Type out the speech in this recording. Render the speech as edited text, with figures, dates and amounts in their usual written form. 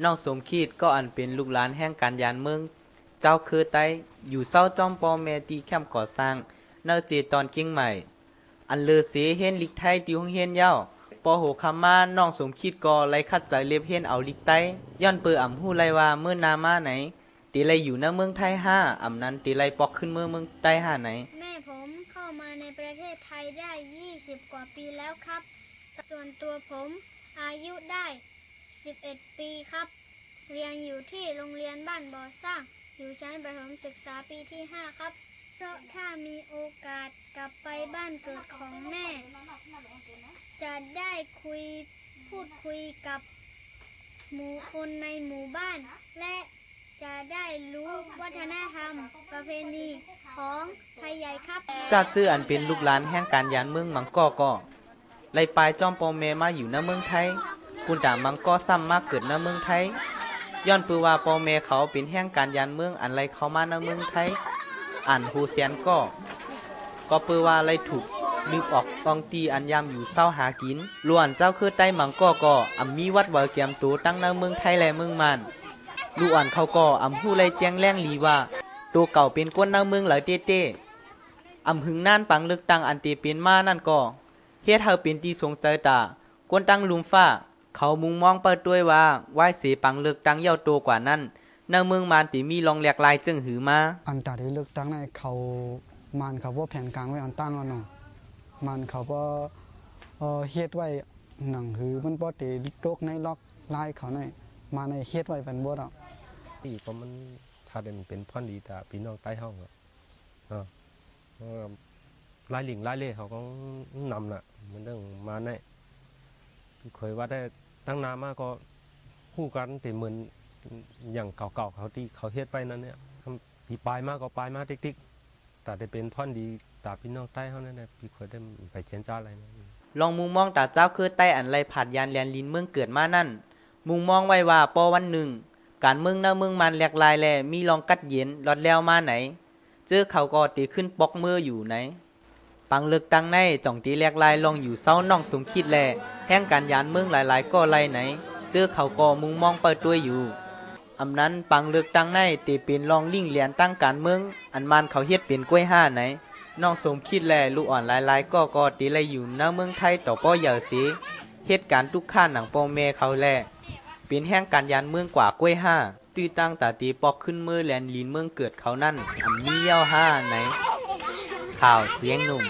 น้องสมคิดก็อันเป็นลูกหลานแห่งการยานเมืองเจ้าคือไต้อยู่เศร้าจอมปอแม่ตีแคมป์ก่อสร้างเนอเจตอนเกียงใหม่อันเลอเสเห็นลิกไทยตีห้องเฮียนเย้าปอโหคำมาน้องสมคิดก็ไล่คัดใจเล็บเฮียนเอาลิกไต้ย้อนเปืออ่ำหู้ไลว่าเมื่อนามาไหนตีไลอยู่ในเมืองไทย5อ่ำนั้นตีไลปอกขึ้นเมืองใต้5ไหนแม่ผมเข้ามาในประเทศไทยได้20กว่าปีแล้วครับส่วนตัวผมอายุได้11ปีครับเรียนอยู่ที่โรงเรียนบ้านบ่อสร้างอยู่ชั้นประถมศึกษาปีที่5ครับเพราะถ้ามีโอกาสกลับไปบ้านเกิดของแม่จะได้พูดคุยกับหมู่คนในหมู่บ้านและจะได้รู้วัฒนธรรมประเพณีของไทยใหญ่ครับจัดซื้ออันเป็นลูกหลานแห่งการยานเมืองมังก็ไล่ปลายจอมปอมแม่มาอยู่ในเมืองไทยคุณตามังก็ซ้ำมาเกิดในเมืองไทยย้อนปือว่าปอแม่เขาเป็นแห่งการยานเมืองอันไรเขามาในเมืองไทยอ่านฮูเซียนก็ปือว่าไรถูกนึกออกตองตีอันยามอยู่เศร้าหากินล้วนเจ้าคือใต้มังก็อำมีวัดบ่อเกียมตูตั้งในเมืองไทยและเมืองมันลูกอ่อนเขาก็อำผู้ไรแจ้งแรงลีว่าตัวเก่าเป็นก้นในเมืองหลายเต้อำหึงน่านปังลึกตังอันเตเป็นมานั่นก็เฮ็ดเฮาเป็นที่สงใจตาก้นตั้งลุมฟ้าเขามุงมองเปิดด้วยว่าไหว้เสปังเลือกตั้งเย้าโตกว่านั้นในเมืองมานติมีรองแหลกลายจึงหือมาอันตาที่เลือกตั้งในเขามันเขาว่าแผนกลางไว้อันตั้งว่าน้องมันเขาว่าเฮ็ดไว้หนังหือมันบ่ติโรคในล็อกลายเขาในมาในเฮ็ดไว้เป็นบ่ดอกที่ก็มันถ้าได้มันเป็นพ่อนดีแต่พี่น้องใต้ห้องลายหลิงลายเล่เขาก็นำน่ะมันเรื่องมาในเคยว่าได้ตั้งนานมากก็คู่กันแต่เหมือนอย่างเก่าๆเขาที่เขาเฮ็ดไว้นั้นเนี่ยปีปลายมากก็ปลายมากติ๊กๆแต่ได้เป็นพ่อนดีแต่พี่น้องใต้เขาเนี่ยพี่เคยได้ไปเชียนจ้าอะไรนะลองมุงมองตาเจ้าคือใต้อันไรผาดยานแลนลินเมืองเกิดมานั่นมุงมองไว้ว่าปอวันหนึ่งการเมืองหน้าเมืองมันแหลกลายแลมีลองกัดเย็นรอดแล้วมาไหนเจอเขาก็ตีขึ้นปอกมืออยู่ไหนปังเลือกตั้งในจ่องตีแหลกลายลองอยู่เศร้าน้องสมคิดแลแห่งการยานเมืองหลายๆก็ไรไหนเจอเขาก็มุงมองเปิดตัวอยู่อำนั้นปังเลือกตั้งในตีเป็นลองลิ่งเหรียญตั้งการเมืองอันมันเขาเฮ็ดเป็นกล้วย5ไหนน้องสมคิดแลลูกอ่อนหลายๆก็ตีไรอยู่หน้าเมืองไทยต่อป้อเหยาสีเหตุการณ์ทุกข้าหนังปอแม่เขาแลเป็นแห่งการยานเมืองกว่ากล้วย5ตีตั้งตาตีปอกขึ้นมือแลนลินเมืองเกิดเขานั่นอันมีเย้า5ไหนข่าวเสียงหนุ่ม